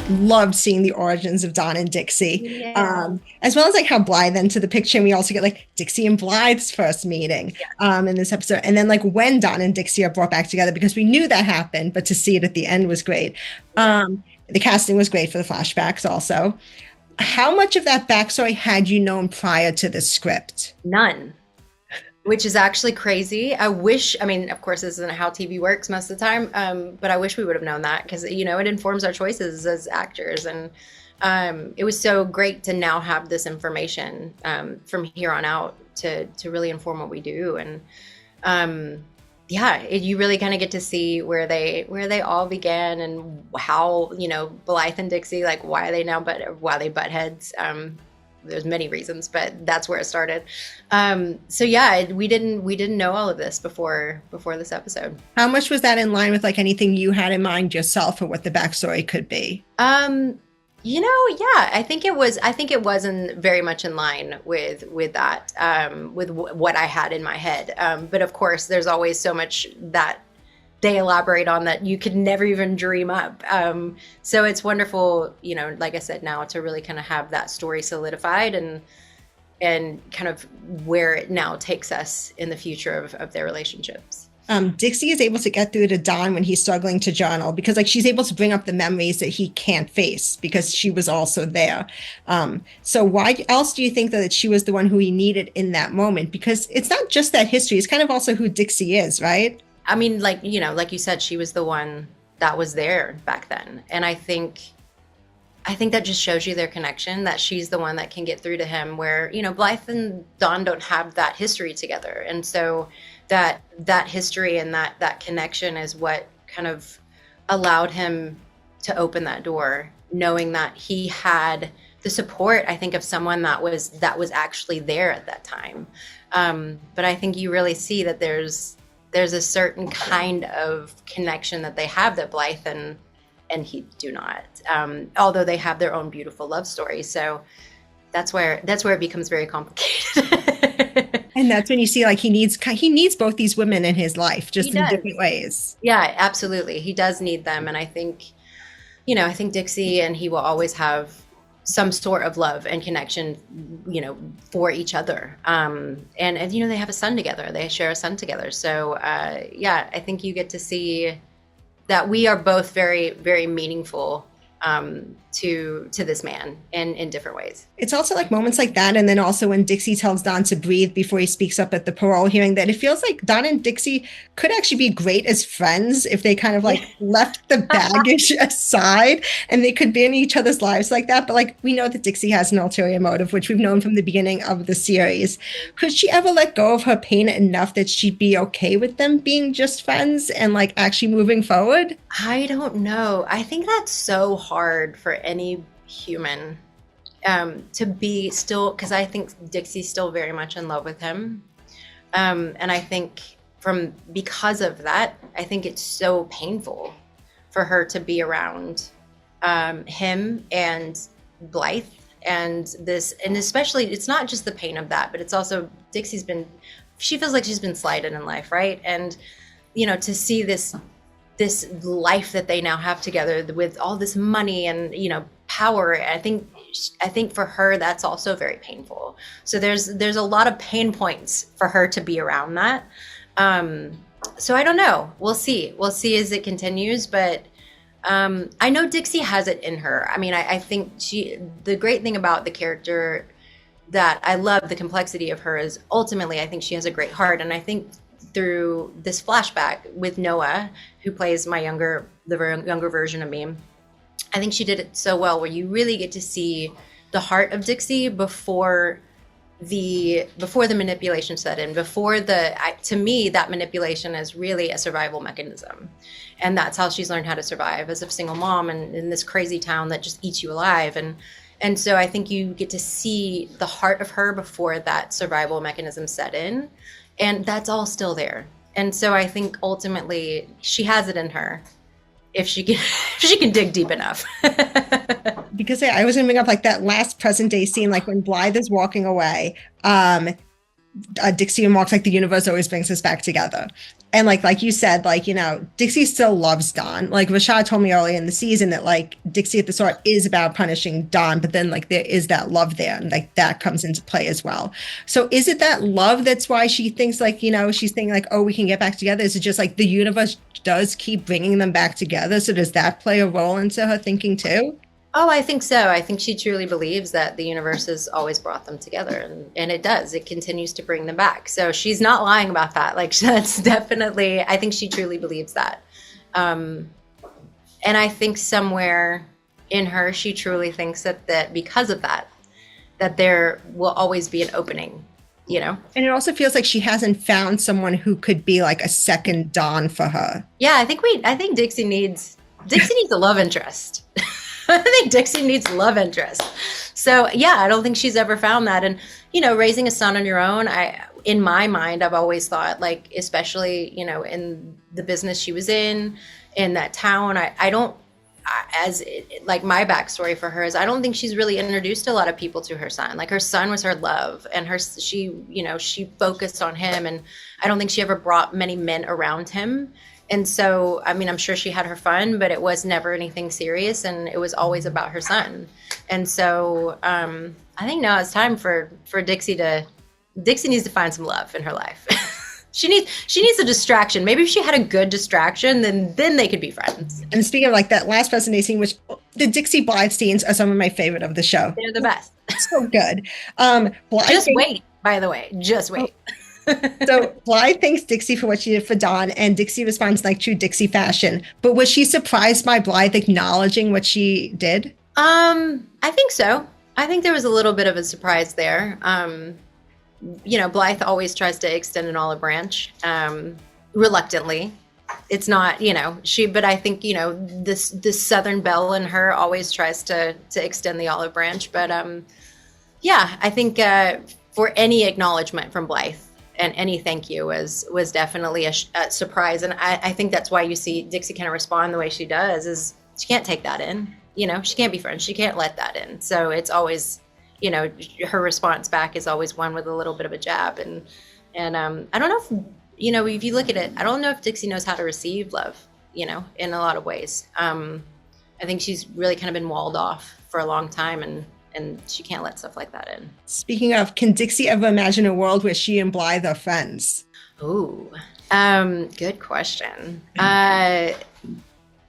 loved seeing the origins of Don and Dixie, Yeah. as well as like how Blythe entered the picture. And we also get like Dixie and Blythe's first meeting in this episode. And then like when Don and Dixie are brought back together, because we knew that happened, but to see it at the end was great. The casting was great for the flashbacks also. How much of that backstory had you known prior to the script? None, which is actually crazy. I mean, of course, this isn't how TV works most of the time, but I wish we would have known that because, you know, it informs our choices as actors. And it was so great to now have this information from here on out to really inform what we do. And you really kind of get to see where they all began and how, you know, Blythe and Dixie, like why they butt heads. There's many reasons, but that's where it started. We didn't know all of this before this episode. How much was that in line with like anything you had in mind yourself for what the backstory could be? I think it wasn't very much in line with that, with what I had in my head. But of course, there's always so much that they elaborate on that you could never even dream up. So it's wonderful, you know, like I said, now to really kind of have that story solidified and kind of where it now takes us in the future of their relationships. Dixie is able to get through to Don when he's struggling to journal because like she's able to bring up the memories that he can't face because she was also there. So why else do you think that she was the one who he needed in that moment? Because it's not just that history, it's kind of also who Dixie is, right? I mean, like, you know, like you said, she was the one that was there back then. And I think that just shows you their connection, that she's the one that can get through to him where, you know, Blythe and Don don't have that history together. And so that history and that connection is what kind of allowed him to open that door, knowing that he had the support, I think, of someone that was actually there at that time. But I think you really see that there's a certain kind of connection that they have that Blythe and he do not, although they have their own beautiful love story. So that's where it becomes very complicated. And that's when you see like he needs both these women in his life, just in different ways. Yeah, absolutely. He does need them. And I think Dixie and he will always have some sort of love and connection, you know, for each other. And you know, they have a son together. They share a son together. So I think you get to see that we are both very, very meaningful to this man in different ways. It's also like moments like that, and then also when Dixie tells Don to breathe before he speaks up at the parole hearing, that it feels like Don and Dixie could actually be great as friends if they kind of like left the baggage aside and they could be in each other's lives like that. But like we know that Dixie has an ulterior motive, which we've known from the beginning of the series. Could she ever let go of her pain enough that she'd be okay with them being just friends and like actually moving forward? I don't know. I think that's so hard for any human to be still, because I think Dixie's still very much in love with him. And I think because of that, I think it's so painful for her to be around him and Blythe and especially it's not just the pain of that, but it's also she feels like she's been slighted in life, right? And, you know, to see this life that they now have together with all this money and, you know, power, I think for her that's also very painful. So there's a lot of pain points for her to be around that. So I don't know. We'll see as it continues, but I know Dixie has it in her. I mean, I think the great thing about the character that I love the complexity of her is ultimately I think she has a great heart. And I think through this flashback with Noah, who plays the younger version of me, I think she did it so well where you really get to see the heart of Dixie before the manipulation set in, to me, that manipulation is really a survival mechanism. And that's how she's learned how to survive as a single mom and in this crazy town that just eats you alive. And so I think you get to see the heart of her before that survival mechanism set in. And that's all still there. And so I think ultimately she has it in her if she can dig deep enough. Because I was gonna bring up like that last present day scene, like when Blythe is walking away. Dixie remarks like the universe always brings us back together. And like you said, like, you know, Dixie still loves Don. Like Rashad told me early in the season that like Dixie at the start is about punishing Don, but then like there is that love there, and like that comes into play as well. So is it that love that's why she thinks like, you know, she's thinking like, oh, we can get back together? Is it just like the universe does keep bringing them back together? So does that play a role into her thinking too? Oh, I think so. I think she truly believes that the universe has always brought them together, and it does. It continues to bring them back. So she's not lying about that. Like that's definitely, I think she truly believes that. And I think somewhere in her, she truly thinks that because of that, that there will always be an opening, you know? And it also feels like she hasn't found someone who could be like a second Dawn for her. Yeah, I think Dixie needs a love interest. I think Dixie needs love interest. So yeah, I don't think she's ever found that. And, you know, raising a son on your own, in my mind, I've always thought like, especially, you know, in the business she was in that town, like my backstory for her is I don't think she's really introduced a lot of people to her son. Like her son was her love, and she focused on him, and I don't think she ever brought many men around him. And so, I mean, I'm sure she had her fun, but it was never anything serious, and it was always about her son. And so, I think now it's time for Dixie needs to find some love in her life. She needs a distraction. Maybe if she had a good distraction, then they could be friends. And speaking of like that last present day scene, which the Dixie Blythe scenes are some of my favorite of the show. They're the best. So good. Wait, by the way, just wait. So Blythe thanks Dixie for what she did for Dawn, and Dixie responds in like true Dixie fashion. But was she surprised by Blythe acknowledging what she did? I think so. I think there was a little bit of a surprise there. You know, Blythe always tries to extend an olive branch, reluctantly. It's not, you know, but I think, you know, this Southern belle in her always tries to extend the olive branch. But yeah, I think for any acknowledgement from Blythe, and any thank you was definitely a surprise. And I think that's why you see Dixie kind of respond the way she does, is she can't take that in. You know, she can't be friends. She can't let that in. So it's always, you know, her response back is always one with a little bit of a jab. And I don't know if, you know, if you look at it, I don't know if Dixie knows how to receive love, you know, in a lot of ways. I think she's really kind of been walled off for a long time, and she can't let stuff like that in. Speaking of, can Dixie ever imagine a world where she and Blythe are friends? Ooh, good question.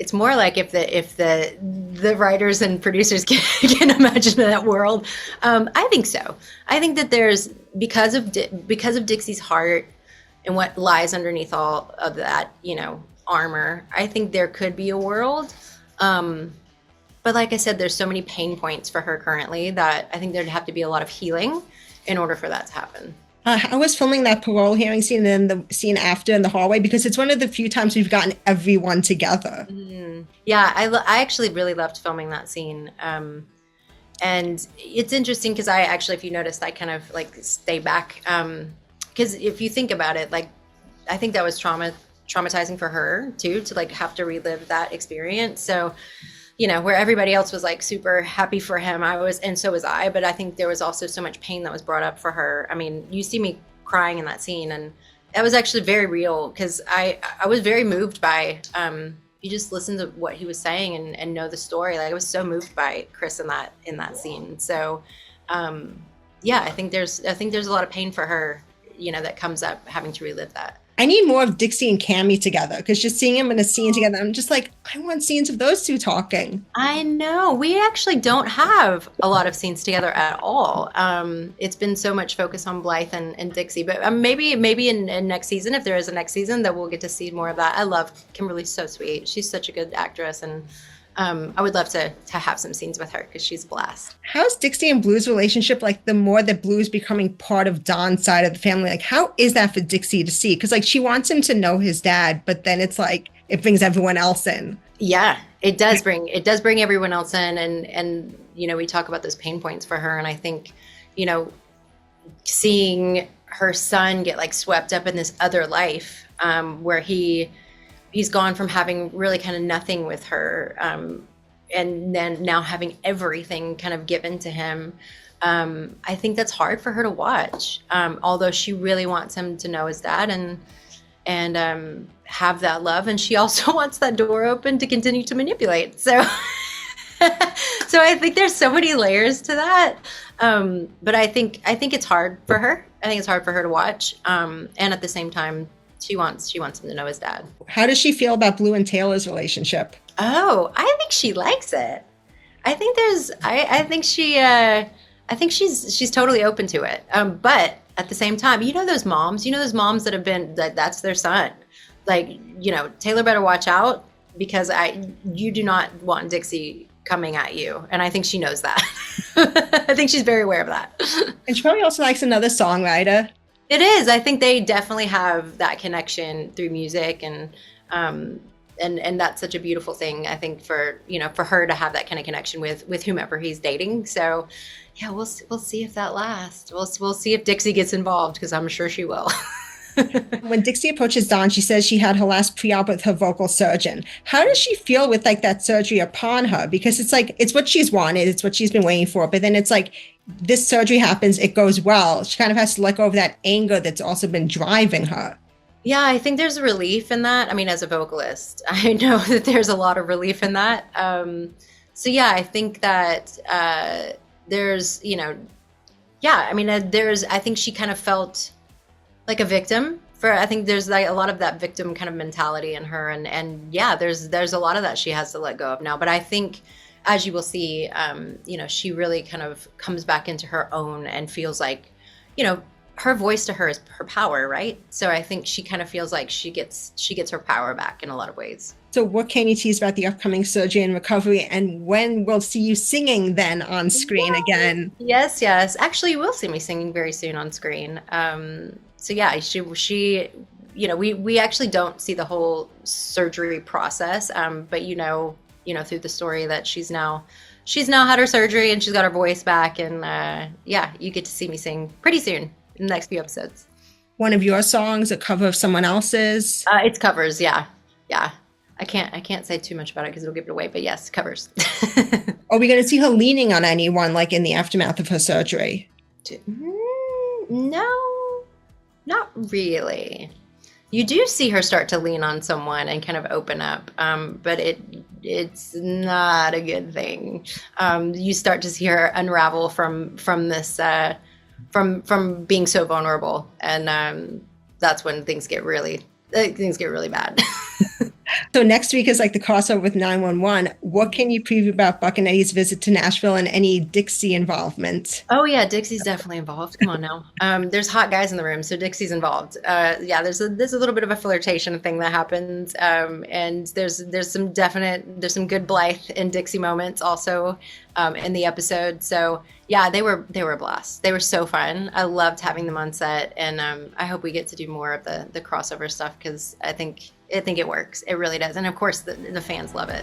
It's more like if the writers and producers can imagine that world. I think so. I think that there's, because of Dixie's heart and what lies underneath all of that, you know, armor, I think there could be a world. But like I said, there's so many pain points for her currently that I think there'd have to be a lot of healing in order for that to happen. I was filming that parole hearing scene and then the scene after in the hallway, because it's one of the few times we've gotten everyone together. Mm-hmm. Yeah, I actually really loved filming that scene. And it's interesting because I actually, if you noticed, I kind of like stay back. Because if you think about it, like, I think that was traumatizing for her too, to like have to relive that experience. So, you know, where everybody else was like super happy for him, and so was I, but I think there was also so much pain that was brought up for her. I mean, you see me crying in that scene, and that was actually very real, because I was very moved by, you just listen to what he was saying and know the story. Like, I was so moved by Chris in that scene. So, yeah, I think there's a lot of pain for her, you know, that comes up having to relive that. I need more of Dixie and Cammie together, because just seeing them in a scene together, I'm just like, I want scenes of those two talking. I know. We actually don't have a lot of scenes together at all. It's been so much focus on Blythe and Dixie, but maybe in next season, if there is a next season, that we'll get to see more of that. I love Kimberly, so sweet. She's such a good actress, and I would love to have some scenes with her, because she's a blast. How's Dixie and Blue's relationship, like the more that Blue's becoming part of Don's side of the family, like how is that for Dixie to see? Because like she wants him to know his dad, but then it's like it brings everyone else in. Yeah, it does bring everyone else in, and you know, we talk about those pain points for her, and I think, you know, seeing her son get like swept up in this other life, where he's gone from having really kind of nothing with her, and then now having everything kind of given to him. I think that's hard for her to watch. Although she really wants him to know his dad and have that love, and she also wants that door open to continue to manipulate. So, so I think there's so many layers to that. But I think it's hard for her. I think it's hard for her to watch. And at the same time, she wants him to know his dad. How does she feel about Blue and Taylor's relationship? Oh, I think she likes it. I think she's totally open to it. But at the same time, those moms that have been, that's their son. Like, Taylor better watch out, because you do not want Dixie coming at you. And I think she knows that. I think she's very aware of that. And she probably also likes another songwriter. It is. I think they definitely have that connection through music, and that's such a beautiful thing, I think, for her to have that kind of connection with whomever he's dating. So yeah, we'll see if that lasts. We'll see if Dixie gets involved, because I'm sure she will. When Dixie approaches Dawn, she says she had her last pre-op with her vocal surgeon. How does she feel with that surgery upon her? Because it's what she's wanted, it's what she's been waiting for. But then it's like, this surgery happens, it goes well. She kind of has to let go of that anger that's also been driving her. Yeah, I think there's a relief in that. I mean, as a vocalist, I know that there's a lot of relief in that. So yeah, I think that there's, I think she kind of felt like a victim. I think there's a lot of that victim kind of mentality in her, and yeah, there's a lot of that she has to let go of now. But I think, as you will see, she really kind of comes back into her own and feels like, her voice to her is her power, right? So I think she kind of feels like she gets her power back in a lot of ways. So what can you tease about the upcoming surgery and recovery, and when we'll see you singing then on screen again? Yes. Actually, you will see me singing very soon on screen. So yeah, she we actually don't see the whole surgery process, but through the story that she's now had her surgery and she's got her voice back, and yeah, you get to see me sing pretty soon in the next few episodes. One of your songs, a cover of someone else's? It's covers, yeah. I can't say too much about it because it'll give it away, but yes, covers. Are we going to see her leaning on anyone, like in the aftermath of her surgery? No, not really. You do see her start to lean on someone and kind of open up, but it's not a good thing. You start to see her unravel from this from being so vulnerable, and that's when things get really bad. So next week is like the crossover with 911. What can you preview about Buck and Eddie's visit to Nashville and any Dixie involvement? Oh yeah, Dixie's definitely involved. Come on now. There's hot guys in the room, so Dixie's involved. Yeah, there's a little bit of a flirtation thing that happens, and there's some good Blythe and Dixie moments also in the episode. So yeah, they were a blast. They were so fun. I loved having them on set, and I hope we get to do more of the crossover stuff, because I think it works. It really does. And of course, the fans love it.